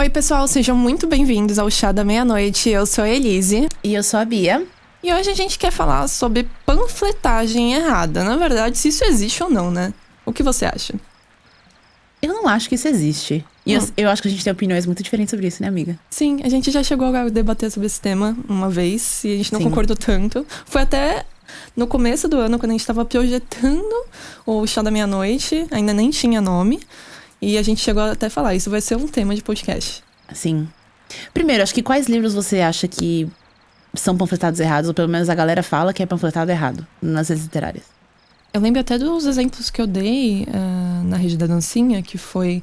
Oi, pessoal, sejam muito bem-vindos ao Chá da Meia-Noite. Eu sou a Elise. E eu sou a Bia. E hoje a gente quer falar sobre panfletagem errada. Na verdade, se isso existe ou não, né? O que você acha? Eu não acho que isso existe. E eu acho que a gente tem opiniões muito diferentes sobre isso, né, amiga? Sim, a gente já chegou a debater sobre esse tema uma vez e a gente não concordou tanto. Foi até no começo do ano, quando a gente tava projetando o Chá da Meia-Noite, ainda nem tinha nome. E a gente chegou até a falar, isso vai ser um tema de podcast. Sim. Primeiro, acho que quais livros você acha que são panfletados errados? Ou pelo menos a galera fala que é panfletado errado nas redes literárias. Eu lembro até dos exemplos que eu dei na Rede da Dancinha, que foi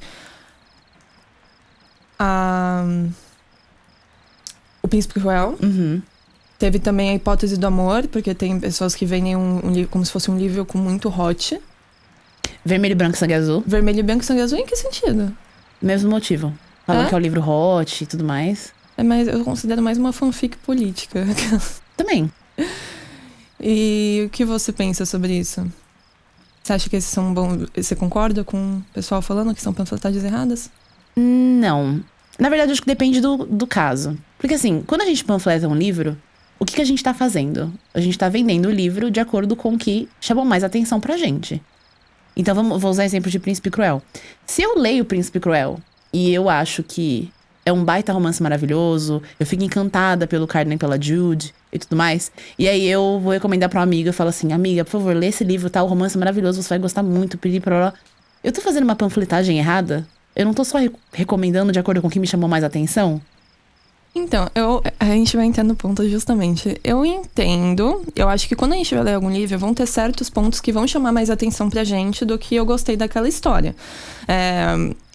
O Príncipe Cruel. Uhum. Teve também a Hipótese do Amor, porque tem pessoas que vendem um livro como se fosse um livro com muito hot. Vermelho, Branco e Sangue Azul. Vermelho, Branco e Sangue Azul, em que sentido? Mesmo motivo. Falando que é o livro hot e tudo mais. Eu considero mais uma fanfic política. Também. E o que você pensa sobre isso? Você acha que esses são bons? Você concorda com o pessoal falando que são panfletagens erradas? Não. Na verdade, acho que depende do caso. Porque assim, quando a gente panfleta um livro, o que a gente tá fazendo? A gente tá vendendo o livro de acordo com o que chamou mais atenção pra gente. Então, vou usar exemplo de Príncipe Cruel. Se eu leio Príncipe Cruel e eu acho que é um baita romance maravilhoso, eu fico encantada pelo Carden e pela Jude e tudo mais, e aí eu vou recomendar pra uma amiga, eu falo assim, amiga, por favor, lê esse livro, tá? O romance é maravilhoso, você vai gostar muito, eu tô fazendo uma panfletagem errada? Eu não tô só recomendando de acordo com o que me chamou mais atenção? Então, a gente vai entrar no ponto justamente. Eu entendo, eu acho que quando a gente vai ler algum livro, vão ter certos pontos que vão chamar mais atenção pra gente do que eu gostei daquela história.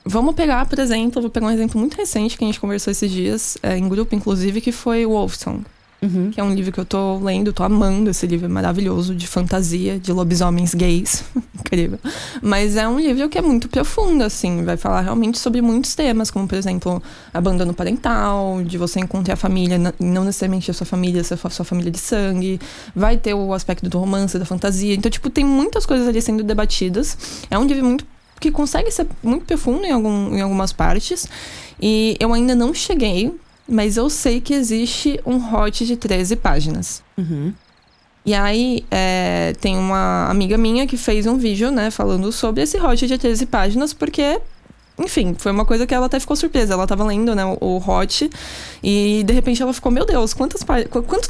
Vamos pegar, por exemplo, vou pegar um exemplo muito recente que a gente conversou esses dias, em grupo, inclusive, que foi o Wolfsong. Uhum. Que é um livro que eu tô lendo, tô amando esse livro, é maravilhoso, de fantasia, de lobisomens gays. Incrível. Mas é um livro que é muito profundo, assim, vai falar realmente sobre muitos temas, como, por exemplo, abandono parental, de você encontrar a família, não necessariamente a sua família, a sua família de sangue. Vai ter o aspecto do romance, da fantasia. Então, tipo, tem muitas coisas ali sendo debatidas. É um livro que consegue ser muito profundo em algumas partes. E eu ainda não cheguei, mas eu sei que existe um hot de 13 páginas. Uhum. E aí, tem uma amiga minha que fez um vídeo, né, falando sobre esse hot de 13 páginas, porque, enfim, foi uma coisa que ela até ficou surpresa. Ela tava lendo, né, o hot, e de repente ela ficou, meu Deus, quanto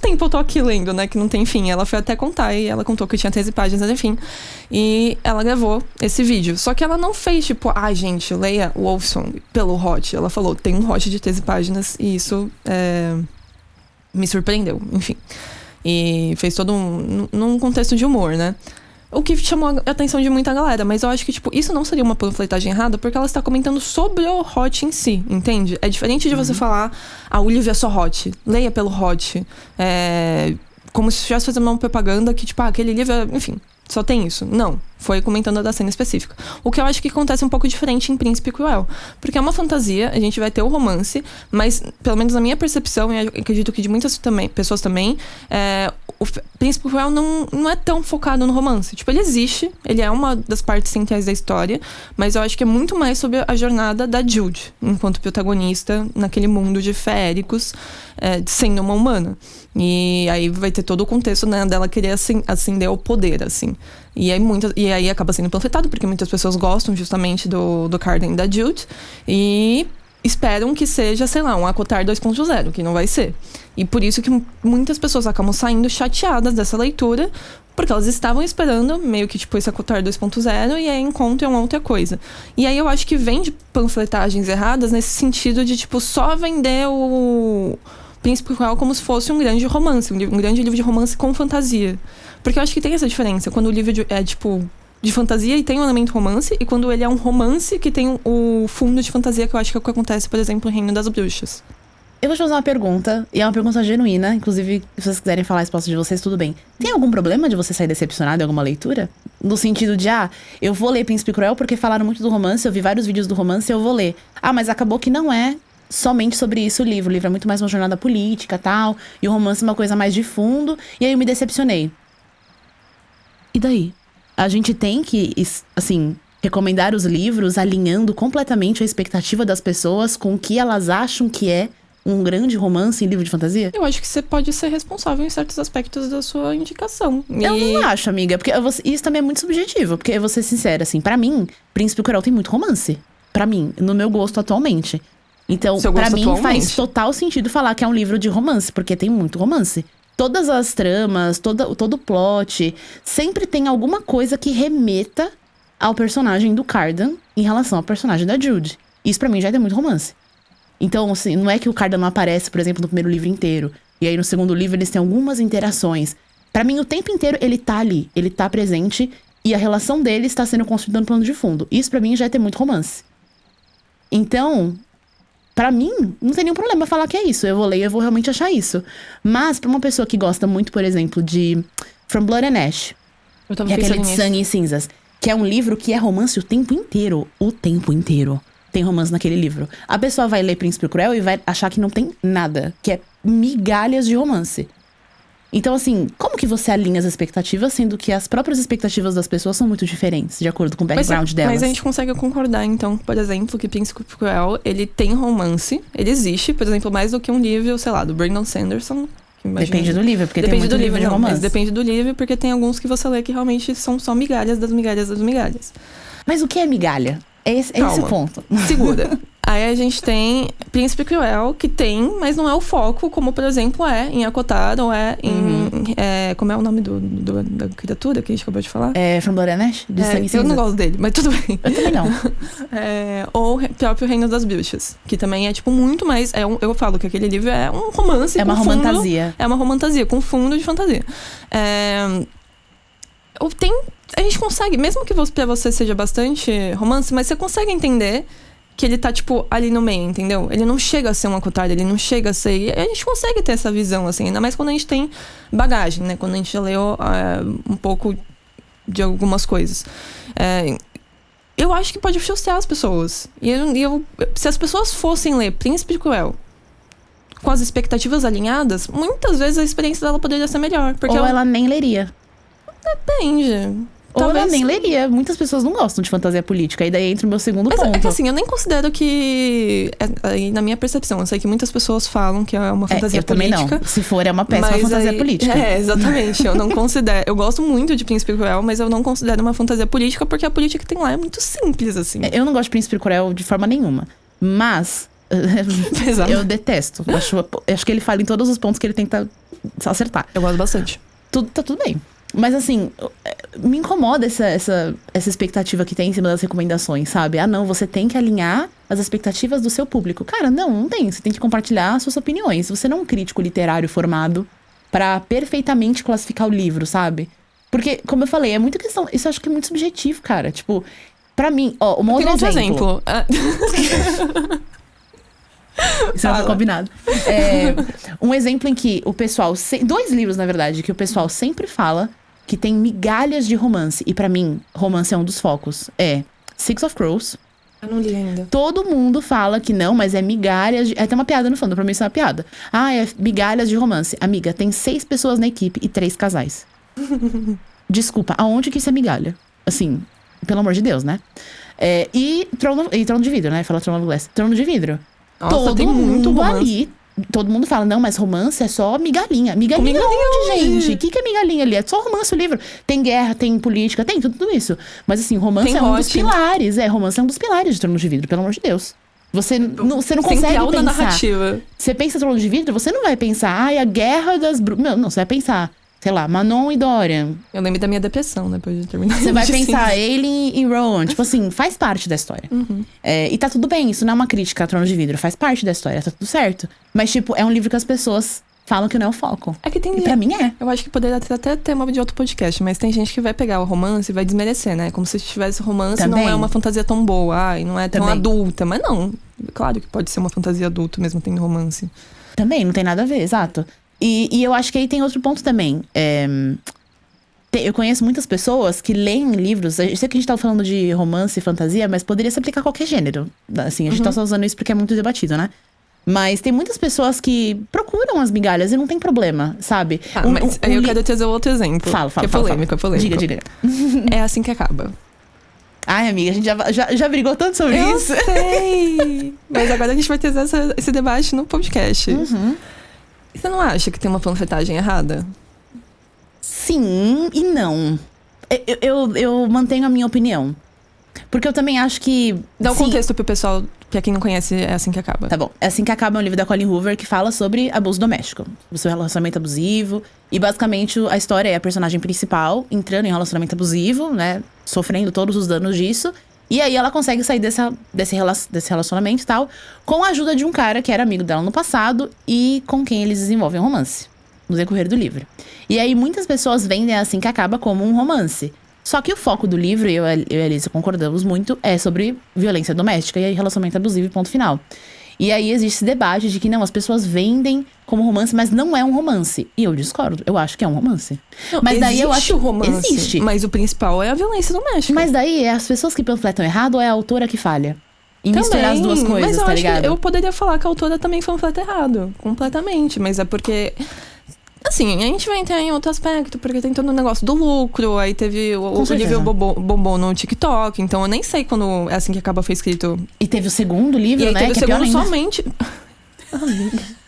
tempo eu tô aqui lendo, né, que não tem fim. Ela foi até contar, e ela contou que tinha 13 páginas, enfim. E ela gravou esse vídeo. Só que ela não fez, tipo, gente, leia o Wolfsong pelo hot. Ela falou, tem um hot de 13 páginas, e isso me surpreendeu, enfim. E fez todo num contexto de humor, né? O que chamou a atenção de muita galera. Mas eu acho que, tipo, isso não seria uma panfletagem errada, porque ela está comentando sobre o hot em si, entende? É diferente de você falar, o livro é só hot, leia pelo hot. Como se estivesse fazendo uma propaganda que, tipo, aquele livro é, enfim, só tem isso. Não. Foi comentando da cena específica. O que eu acho que acontece um pouco diferente em Príncipe Cruel. Porque é uma fantasia, a gente vai ter o romance, mas, pelo menos na minha percepção, e acredito que de muitas pessoas também, o Príncipe Cruel não é tão focado no romance. Tipo, ele existe, ele é uma das partes centrais da história, mas eu acho que é muito mais sobre a jornada da Jude, enquanto protagonista, naquele mundo de feéricos, sendo uma humana. E aí vai ter todo o contexto, né, dela querer ascender ao poder, assim. E aí acaba sendo panfletado, porque muitas pessoas gostam justamente do Carden e da Jude. E esperam que seja, sei lá, um Acotar 2.0, que não vai ser. E por isso que muitas pessoas acabam saindo chateadas dessa leitura, porque elas estavam esperando meio que, tipo, esse Acotar 2.0 e aí encontram outra coisa. E aí eu acho que vem de panfletagens erradas nesse sentido de, tipo, só vender o Príncipe Cruel como se fosse um grande romance, um grande livro de romance com fantasia. Porque eu acho que tem essa diferença, quando o livro é, tipo, de fantasia e tem um elemento romance, e quando ele é um romance que tem o fundo de fantasia, que eu acho que é o que acontece, por exemplo, no Reino das Bruxas. Eu vou te fazer uma pergunta, e é uma pergunta genuína, inclusive, se vocês quiserem falar a resposta de vocês, tudo bem. Tem algum problema de você sair decepcionado em alguma leitura? No sentido de, eu vou ler Príncipe Cruel porque falaram muito do romance, eu vi vários vídeos do romance, eu vou ler. Mas acabou que não é somente sobre isso o livro é muito mais uma jornada política e tal, e o romance é uma coisa mais de fundo, e aí eu me decepcionei. E daí? A gente tem que, assim, recomendar os livros alinhando completamente a expectativa das pessoas com o que elas acham que é um grande romance em livro de fantasia? Eu acho que você pode ser responsável em certos aspectos da sua indicação. Eu não acho, amiga, porque isso também é muito subjetivo. Porque eu vou ser sincera, assim, pra mim, Príncipe Cruel tem muito romance. Pra mim, no meu gosto atualmente. Então, pra mim, faz total sentido falar que é um livro de romance, porque tem muito romance. Todas as tramas, todo o plot, sempre tem alguma coisa que remeta ao personagem do Cardan em relação ao personagem da Jude. Isso pra mim já é muito romance. Então, assim, não é que o Cardan não aparece, por exemplo, no primeiro livro inteiro. E aí, no segundo livro, eles têm algumas interações. Pra mim, o tempo inteiro, ele tá ali. Ele tá presente. E a relação deles está sendo construída no plano de fundo. Isso, pra mim, já é ter muito romance. Então, pra mim, não tem nenhum problema falar que é isso. Eu vou ler e eu vou realmente achar isso. Mas, pra uma pessoa que gosta muito, por exemplo, de From Blood and Ash, que é aquele de Sangue e Cinzas, que é um livro que é romance o tempo inteiro. O tempo inteiro tem romance naquele livro. A pessoa vai ler Príncipe Cruel e vai achar que não tem nada. Que é migalhas de romance. Então, assim, como que você alinha as expectativas, sendo que as próprias expectativas das pessoas são muito diferentes, de acordo com o background delas? Mas a gente consegue concordar, então, por exemplo, que Príncipe Cruel, ele tem romance, ele existe, por exemplo, mais do que um livro, sei lá, do Brandon Sanderson. Depende do livro, porque tem muito livro de romance. Mas depende do livro, porque tem alguns que você lê que realmente são só migalhas das migalhas das migalhas. Mas o que é migalha? É esse o ponto. Segura. Aí a gente tem Príncipe Cruel, que tem, mas não é o foco, como, por exemplo, é em Acotar, ou é em... como é o nome da criatura que a gente acabou de falar? É From Blood and Ash? De Sangue e Cinza. Eu não gosto dele, mas tudo bem. Eu também não. Ou o próprio Reino das Bruxas, que também é, tipo, muito mais... eu falo que aquele livro é um romance com fundo... É uma romantasia. É uma romantasia, com fundo de fantasia. A gente consegue, mesmo que pra você seja bastante romance, mas você consegue entender que ele tá, tipo, ali no meio, entendeu? Ele não chega a ser uma Cotard, ele não chega a ser... E a gente consegue ter essa visão, assim, ainda mais quando a gente tem bagagem, né? Quando a gente já leu um pouco de algumas coisas. Eu acho que pode frustrar as pessoas. Se as pessoas fossem ler Príncipe Cruel com as expectativas alinhadas, muitas vezes a experiência dela poderia ser melhor. Porque ou ela nem leria. Depende. Ou ela nem leria. Muitas pessoas não gostam de fantasia política. E daí entra o meu segundo ponto. É que assim, eu nem considero que... na minha percepção, eu sei que muitas pessoas falam que é uma fantasia política. Eu também não. Se for, é uma péssima fantasia política. Exatamente. Eu não considero... Eu gosto muito de Príncipe Cruel, mas eu não considero uma fantasia política, porque a política que tem lá é muito simples, assim. Eu não gosto de Príncipe Cruel de forma nenhuma. Mas... eu detesto. Acho que ele fala em todos os pontos que ele tenta acertar. Eu gosto bastante. Tá tudo bem. Mas assim, me incomoda essa expectativa que tem em cima das recomendações, sabe? Não, você tem que alinhar as expectativas do seu público. Cara, não tem. Você tem que compartilhar suas opiniões. Você não é um crítico literário formado pra perfeitamente classificar o livro, sabe? Porque, como eu falei, é muito questão... Isso eu acho que é muito subjetivo, cara. Tipo, pra mim... uma outra exemplo. Isso não foi combinado. Um exemplo em que o pessoal... 2 livros, na verdade, que o pessoal sempre fala que tem migalhas de romance. E pra mim, romance é um dos focos. Six of Crows. Eu não li ainda. Todo mundo fala que não, mas é migalhas de... tem uma piada no fundo, pra mim isso é uma piada. É migalhas de romance. Amiga, tem 6 pessoas na equipe e 3 casais. Desculpa, aonde que isso é migalha? Assim, pelo amor de Deus, né? E Trono de Vidro, né? Fala Trono of Glass. Trono de Vidro. Nossa, todo tem muito mundo romance. ali. Todo mundo fala, não, mas romance é só migalhinha. Migalhinha onde, gente? O que é migalhinha ali? É só romance o livro. Tem guerra, tem política, tem tudo isso. Mas assim, romance é um dos pilares. Romance é um dos pilares de Trono de Vidro, pelo amor de Deus. Você não consegue pensar. Narrativa. Você pensa Trono de Vidro, você não vai pensar, a guerra das bruxas. Não, você vai pensar, sei lá, Manon e Dorian. Eu lembro da minha depressão depois de terminar. Você vai pensar Aelin e Rowan. Tipo assim, faz parte da história. Uhum. E tá tudo bem, isso não é uma crítica a Trono de Vidro. Faz parte da história, tá tudo certo. Mas, tipo, é um livro que as pessoas falam que não é o foco. É que tem... E pra mim é. Eu acho que poderia até ter tema de outro podcast, mas tem gente que vai pegar o romance e vai desmerecer, né? Como se tivesse romance também. Não é uma fantasia tão boa, e não é tão adulta. Mas não, claro que pode ser uma fantasia adulta mesmo tendo romance. Também, não tem nada a ver, exato. E eu acho que aí tem outro ponto também. Eu conheço muitas pessoas que leem livros. Eu sei que a gente tá falando de romance e fantasia, mas poderia se aplicar a qualquer gênero. Assim, a gente tá só usando isso porque é muito debatido, né? Mas tem muitas pessoas que procuram as migalhas e não tem problema, sabe? Mas eu quero trazer outro exemplo. Fala. É polêmico. Diga. É assim que acaba. Ai, amiga, a gente já brigou tanto sobre Eu isso. sei! Mas agora a gente vai ter esse debate no podcast. Você não acha que tem uma panfletagem errada? Sim e não. Eu mantenho a minha opinião. Porque eu também acho que... Dá um contexto pro pessoal, pra quem não conhece, É Assim Que Acaba. Tá bom. É Assim Que Acaba é um livro da Colleen Hoover que fala sobre abuso doméstico. O seu relacionamento abusivo. E basicamente a história é a personagem principal entrando em um relacionamento abusivo, né? Sofrendo todos os danos disso. E aí ela consegue sair desse relacionamento e tal, com a ajuda de um cara que era amigo dela no passado e com quem eles desenvolvem um romance no decorrer do livro. E aí muitas pessoas vendem Assim Que Acaba como um romance. Só que o foco do livro, eu e a Elisa concordamos muito, é sobre violência doméstica e relacionamento abusivo e ponto final. E aí existe esse debate de que não, as pessoas vendem como romance, mas não é um romance. E eu discordo, eu acho que é um romance. Não, mas daí eu acho o romance, existe. Mas o principal é a violência doméstica. Mas daí é as pessoas que panfletam errado ou é a autora que falha? E misturar as duas coisas, mas eu tá acho ligado? Que eu poderia falar que a autora também panfleta errado, completamente, mas é porque assim, a gente vai entrar em outro aspecto, porque tem todo o negócio do lucro, aí teve o livro bombou no TikTok, então eu nem sei quando É Assim Que Acaba foi escrito. E teve o segundo livro, e aí né? Teve que o segundo é pior ainda. somente. Amiga.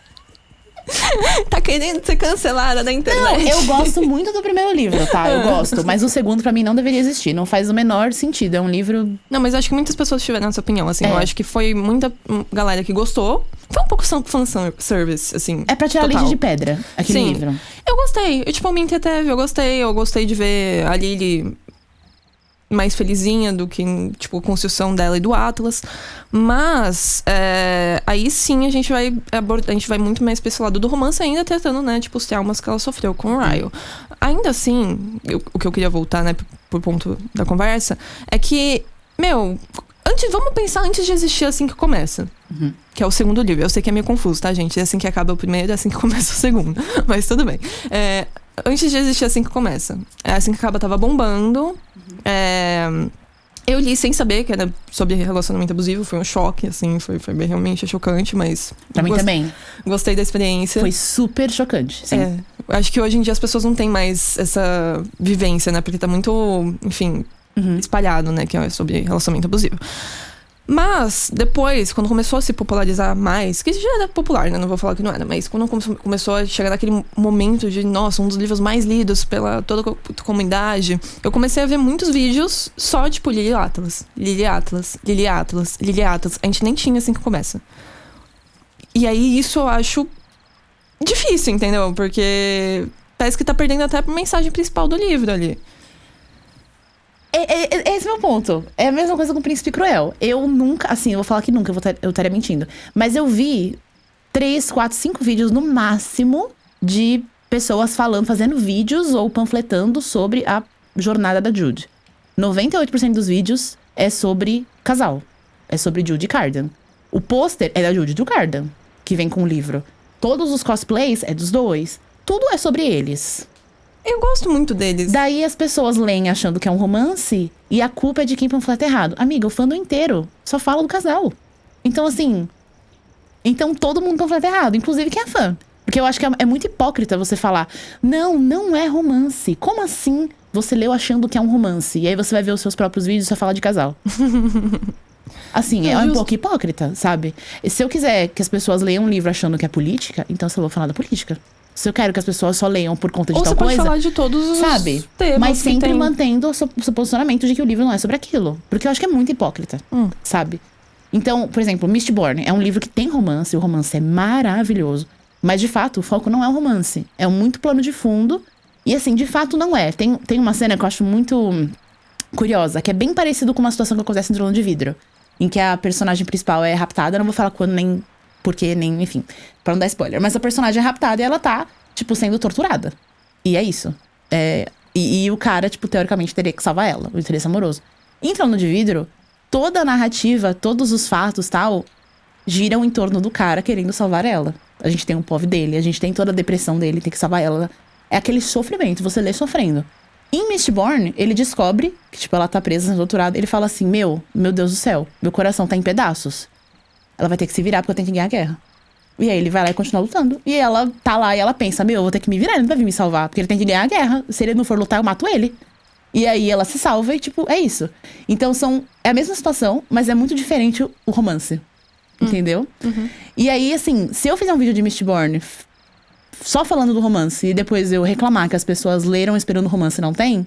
Tá querendo ser cancelada na internet. Não, eu gosto muito do primeiro livro, tá? Eu gosto. Mas o segundo, pra mim, não deveria existir. Não faz o menor sentido. É um livro... Não, mas acho que muitas pessoas tiveram essa opinião, assim. Eu acho que foi muita galera que gostou. Foi um pouco fanservice, assim. É pra tirar total. leite de pedra, aquele Sim. livro. Eu gostei. Me entreteve. Eu gostei de ver a Lily mais felizinha do que, tipo, a construção dela e do Atlas. Mas, aí sim a gente vai muito mais pra esse lado do romance, ainda tratando, né, tipo, os traumas que ela sofreu com o Ryle. Ainda assim, o que eu queria voltar, né, pro ponto da conversa, é que, vamos pensar antes de existir Assim Que Começa. Que é o segundo livro. Eu sei que é meio confuso, tá, gente? É Assim Que Acaba o primeiro, é Assim Que Começa o segundo. Mas tudo bem. Antes de existir Assim Que Começa. É Assim Que Acaba tava bombando. Eu li sem saber que era sobre relacionamento abusivo. Foi um choque, assim. Foi realmente chocante, mas... Pra mim também. Gostei da experiência. Foi super chocante, sim. Acho que hoje em dia as pessoas não têm mais essa vivência, né? Porque tá muito, enfim, espalhado, né? Que é sobre relacionamento abusivo. Mas, depois, quando começou a se popularizar mais, que já era popular, né? Não vou falar que não era, mas quando começou a chegar naquele momento de, nossa, um dos livros mais lidos pela toda a comunidade, eu comecei a ver muitos vídeos só, tipo, Lily Atlas, Lily Atlas, Lily Atlas, Lily Atlas. A gente nem tinha Assim Que Começa. E aí, isso eu acho difícil, entendeu? Porque parece que tá perdendo até a mensagem principal do livro ali. Esse é o meu ponto. É a mesma coisa com o Príncipe Cruel. Eu nunca, assim, eu vou falar que nunca, eu estaria mentindo. Mas eu vi 3, 4, 5 vídeos no máximo de pessoas fazendo vídeos ou panfletando sobre a jornada da Jude. 98% dos vídeos é sobre casal. É sobre Jude e Cardan. O pôster é da Jude e do Cardan, que vem com o livro. Todos os cosplays é dos dois. Tudo é sobre eles. Eu gosto muito deles. Daí as pessoas leem achando que é um romance e a culpa é de quem panfleta errado. Amiga, o fandom inteiro só fala do casal. Então, assim... Então todo mundo panfleta errado, inclusive quem é fã. Porque eu acho que é muito hipócrita você falar não é romance. Como assim você leu achando que é um romance? E aí você vai ver os seus próprios vídeos e só fala de casal. Assim, é um pouco hipócrita, sabe? E se eu quiser que as pessoas leiam um livro achando que é política, então eu só vou falar da política. Se eu quero que as pessoas só leiam por conta de ou tal você pode coisa... falar de todos os sabe? temas, mas que sempre tem. mantendo o seu posicionamento de que o livro não é sobre aquilo. Porque eu acho que é muito hipócrita, sabe? Então, por exemplo, Mistborn é um livro que tem romance. O romance é maravilhoso. Mas, de fato, o foco não é o romance. É muito plano de fundo. E, assim, de fato, não é. Tem uma cena que eu acho muito curiosa, que é bem parecido com uma situação que acontece em Trono de Vidro. Em que a personagem principal é raptada. Eu não vou falar quando, nem porquê, nem... Enfim, pra não dar spoiler. Mas a personagem é raptada e ela tá... tipo, sendo torturada. E é isso. E o cara, tipo, teoricamente teria que salvar ela. O interesse amoroso. Em Trono de Vidro, toda a narrativa, todos os fatos, tal, giram em torno do cara querendo salvar ela. A gente tem o POV dele, a gente tem toda a depressão dele, tem que salvar ela. É aquele sofrimento, você lê sofrendo. Em Mistborn, ele descobre que, tipo, ela tá presa, sendo torturada. Ele fala assim, meu Deus do céu, meu coração tá em pedaços. Ela vai ter que se virar porque eu tenho que ganhar a guerra. E aí ele vai lá e continua lutando. E ela tá lá e ela pensa, eu vou ter que me virar, ele não vai vir me salvar. Porque ele tem que ganhar a guerra. Se ele não for lutar, eu mato ele. E aí ela se salva e, tipo, é isso. Então é a mesma situação, mas é muito diferente o romance. Entendeu? E aí, assim, se eu fizer um vídeo de Mistborn só falando do romance e depois eu reclamar que as pessoas leram esperando o romance e não tem,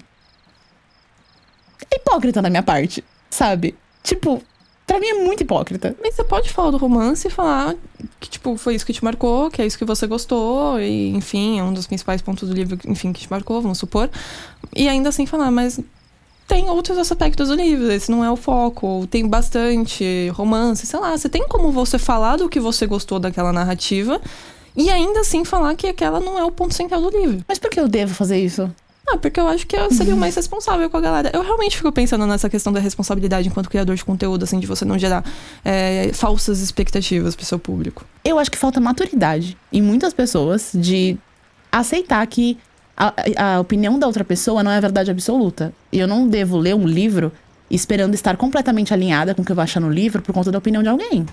é hipócrita da minha parte, sabe? Tipo, pra mim é muito hipócrita. Mas você pode falar do romance e falar que, tipo, foi isso que te marcou, que é isso que você gostou, e, enfim, é um dos principais pontos do livro, enfim, que te marcou, vamos supor. E ainda assim falar, mas tem outros aspectos do livro, esse não é o foco, tem bastante romance, sei lá. Você tem como você falar do que você gostou daquela narrativa e ainda assim falar que aquela não é o ponto central do livro. Mas por que eu devo fazer isso? Porque eu acho que eu seria o mais responsável com a galera. Eu realmente fico pensando nessa questão da responsabilidade enquanto criador de conteúdo, assim, de você não gerar falsas expectativas pro seu público. Eu acho que falta maturidade em muitas pessoas de aceitar que a opinião da outra pessoa não é a verdade absoluta. E eu não devo ler um livro esperando estar completamente alinhada com o que eu vou achar no livro por conta da opinião de alguém.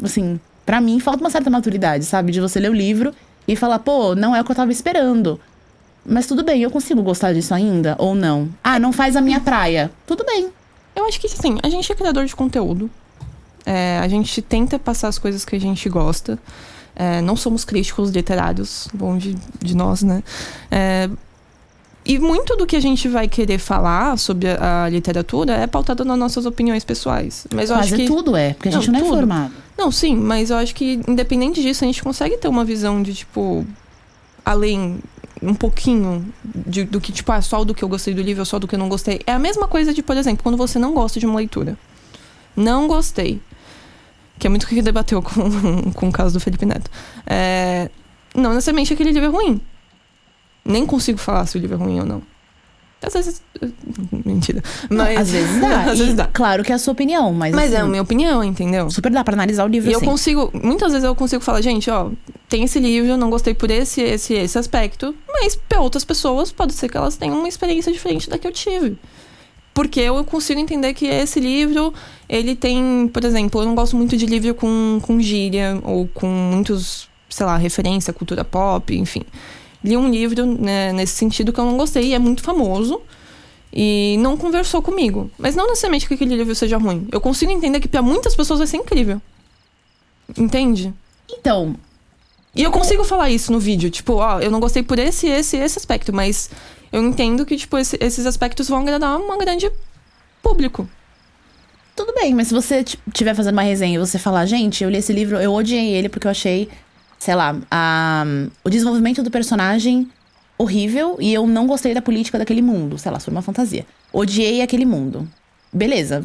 Assim, pra mim falta uma certa maturidade, sabe? De você ler o livro e falar, pô, não é o que eu tava esperando. Mas tudo bem, eu consigo gostar disso ainda ou não? Ah, não faz a minha praia. Tudo bem. Eu acho que, assim, a gente é criador de conteúdo. A gente tenta passar as coisas que a gente gosta. Não somos críticos literários, longe de nós, né? E muito do que a gente vai querer falar sobre a literatura é pautado nas nossas opiniões pessoais. Mas eu acho que tudo porque a gente não é formado. Não, sim, mas eu acho que, independente disso, a gente consegue ter uma visão de, tipo, além um pouquinho do que, tipo, só do que eu gostei do livro, só do que eu não gostei. É a mesma coisa de, por exemplo, quando você não gosta de uma leitura. Não gostei. Que é muito o que debateu com o caso do Felipe Neto. Não necessariamente aquele livro é ruim. Nem consigo falar se o livro é ruim ou não. Às vezes... Mentira. Mas, às vezes dá. Às vezes dá. Claro que é a sua opinião, mas Mas assim, é a minha opinião, entendeu? super dá pra analisar o livro, E assim. eu consigo... Muitas vezes eu consigo falar, gente, ó... Tem esse livro, não gostei por esse aspecto. Mas pra outras pessoas, pode ser que elas tenham uma experiência diferente da que eu tive. Porque eu consigo entender que esse livro, ele tem... Por exemplo, eu não gosto muito de livro com gíria. Ou com muitos, sei lá, referência à cultura pop, enfim. Li um livro, né, nesse sentido que eu não gostei. E é muito famoso. E não conversou comigo. Mas não necessariamente que aquele livro seja ruim. Eu consigo entender que pra muitas pessoas vai ser incrível. Entende? Então... E eu consigo falar isso no vídeo. Tipo, ó, eu não gostei por esse aspecto. Mas eu entendo que, tipo, esses aspectos vão agradar um grande público. Tudo bem, mas se você estiver fazendo uma resenha e você falar, gente, eu li esse livro, eu odiei ele porque eu achei, sei lá, o desenvolvimento do personagem horrível e eu não gostei da política daquele mundo. Sei lá, foi uma fantasia. Odiei aquele mundo. Beleza,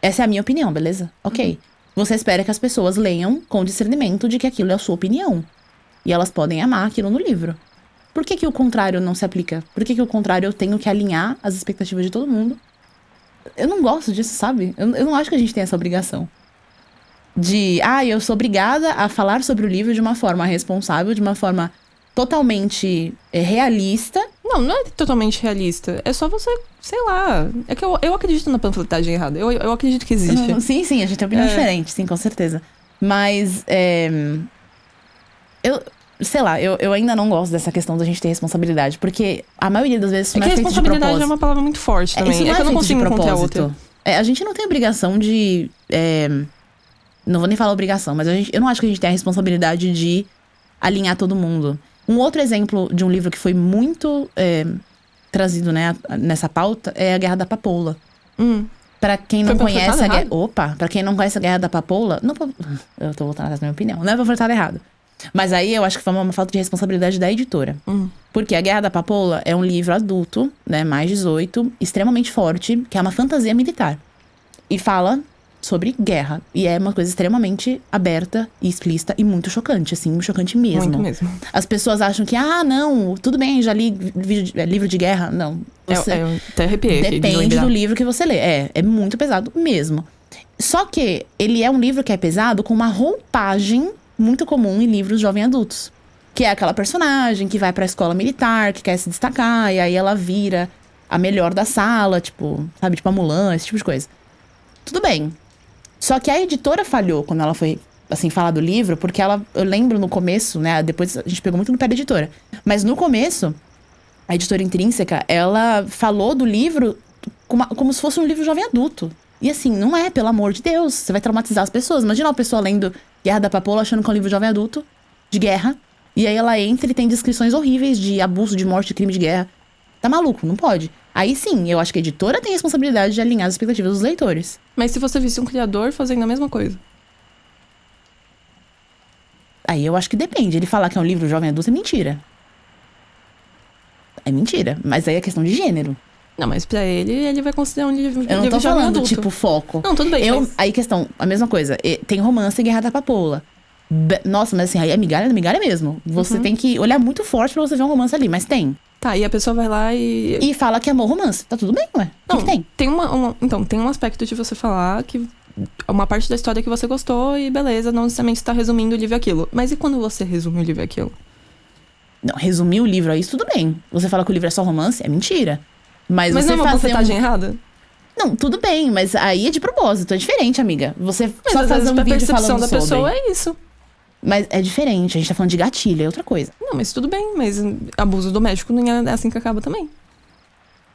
essa é a minha opinião, beleza? Ok. Você espera que as pessoas leiam com discernimento de que aquilo é a sua opinião. E elas podem amar aquilo no livro. Por que o contrário não se aplica? Por que o contrário eu tenho que alinhar as expectativas de todo mundo? Eu não gosto disso, sabe? Eu não acho que a gente tem essa obrigação. Eu sou obrigada a falar sobre o livro de uma forma responsável, de uma forma totalmente realista. Não é totalmente realista. É só você, sei lá... É que eu acredito na panfletagem errada. Eu acredito que existe. Sim, a gente tem opinião diferente, sim, com certeza. Mas, sei lá, eu ainda não gosto dessa questão da gente ter responsabilidade. Porque a maioria das vezes isso não é feito de propósito. Responsabilidade é uma palavra muito forte também. Isso não é que eu não feito de consigo encontrar propósito. outra. A gente não tem obrigação de... não vou nem falar obrigação, mas eu não acho que a gente tem a responsabilidade de alinhar todo mundo. Um outro exemplo de um livro que foi muito trazido, né, nessa pauta é A Guerra da Papoula. Pra quem não conhece pra quem não conhece A Guerra da Papoula... Não, eu tô voltando atrás da minha opinião. Não é panfletado errado. Mas aí eu acho que foi uma falta de responsabilidade da editora. Porque A Guerra da Papoula é um livro adulto, né, mais 18, extremamente forte, que é uma fantasia militar. E fala sobre guerra. E é uma coisa extremamente aberta e explícita e muito chocante, assim, chocante mesmo. Muito mesmo. As pessoas acham que, não, tudo bem, já li livro de guerra. Não. Eu até arrepiei. Depende do livro que você lê. É muito pesado mesmo. Só que ele é um livro que é pesado com uma roupagem muito comum em livros jovem adultos. Que é aquela personagem que vai pra escola militar, que quer se destacar, e aí ela vira a melhor da sala, tipo, sabe, tipo a Mulan, esse tipo de coisa. Tudo bem. Só que a editora falhou quando ela foi, assim, falar do livro, porque eu lembro no começo, né, depois a gente pegou muito no pé da editora. Mas no começo, a editora Intrínseca, ela falou do livro como se fosse um livro jovem adulto. E assim, não é, pelo amor de Deus. Você vai traumatizar as pessoas. Imagina uma pessoa lendo Guerra da Papoula achando que é um livro jovem adulto, de guerra. E aí ela entra e tem descrições horríveis de abuso, de morte, de crime de guerra. Tá maluco, não pode. Aí sim, eu acho que a editora tem a responsabilidade de alinhar as expectativas dos leitores. Mas se você visse um criador fazendo a mesma coisa? Aí eu acho que depende. Ele falar que é um livro jovem adulto é mentira. É mentira. Mas aí é questão de gênero. Não, mas pra ele vai considerar um livro Eu não tô jovem falando, adulto. tipo, foco. Não, tudo bem, mas... Aí, questão, a mesma coisa. Tem romance e Guerra da Papoula. Nossa, mas assim, aí é migalha mesmo. Você tem que olhar muito forte pra você ver um romance ali, mas tem. Tá, e a pessoa vai lá e... E fala que amou romance. Tá tudo bem, ué. O que tem? Então, tem um aspecto de você falar que... Uma parte da história que você gostou e beleza, não necessariamente tá resumindo o livro aquilo. Mas e quando você resume o livro aquilo? Não, resumir o livro a isso, tudo bem. Você fala que o livro é só romance, é mentira. Mas você não é uma porcentagem errada? Não, tudo bem, mas aí é de propósito, é diferente, amiga. Você mas só às fazer vezes, um a vídeo percepção falando da sobre. pessoa é isso. Mas é diferente, a gente tá falando de gatilho, é outra coisa. Não, mas tudo bem, mas abuso doméstico não é assim que acaba também.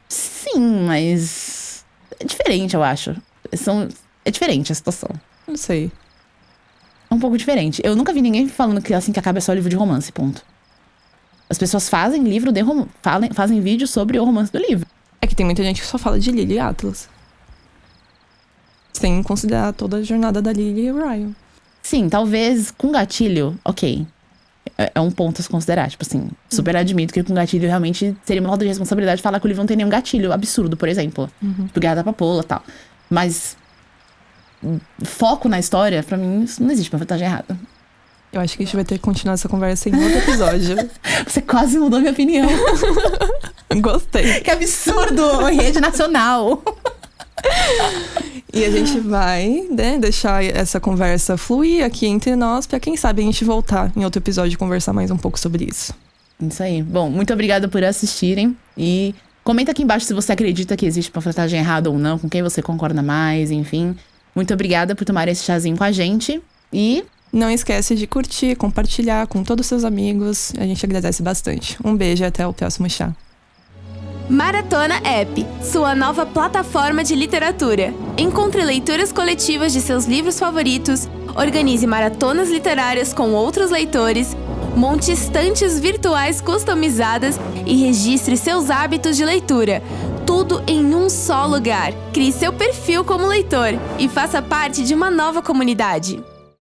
Sim, mas é diferente, eu acho. É diferente a situação. Não sei. É um pouco diferente. Eu nunca vi ninguém falando que assim que acaba é só livro de romance, ponto. As pessoas fazem livro de fazem vídeo sobre o romance do livro. É que tem muita gente que só fala de Lily e Atlas. Sem considerar toda a jornada da Lily e o Ryan. Sim, talvez com gatilho, ok. É um ponto a se considerar. Tipo assim, super admito que com gatilho realmente seria uma falta de responsabilidade falar que o livro não tem nenhum gatilho absurdo, por exemplo. Tipo, Guerra da Papoula e tal. Mas foco na história, pra mim, isso não existe porcentagem errada. Eu acho que a gente vai ter que continuar essa conversa em outro episódio. Você quase mudou minha opinião. Gostei. Que absurdo! Em rede nacional. E a gente vai, né, deixar essa conversa fluir aqui entre nós, pra quem sabe a gente voltar em outro episódio e conversar mais um pouco sobre isso. Isso aí. Bom, muito obrigada por assistirem. E comenta aqui embaixo se você acredita que existe panfletagem errada ou não, com quem você concorda mais, enfim. Muito obrigada por tomar esse chazinho com a gente. E não esquece de curtir, compartilhar com todos os seus amigos. A gente agradece bastante. Um beijo e até o próximo chá. Maratona App, sua nova plataforma de literatura. Encontre leituras coletivas de seus livros favoritos, organize maratonas literárias com outros leitores, monte estantes virtuais customizadas e registre seus hábitos de leitura. Tudo em um só lugar. Crie seu perfil como leitor e faça parte de uma nova comunidade.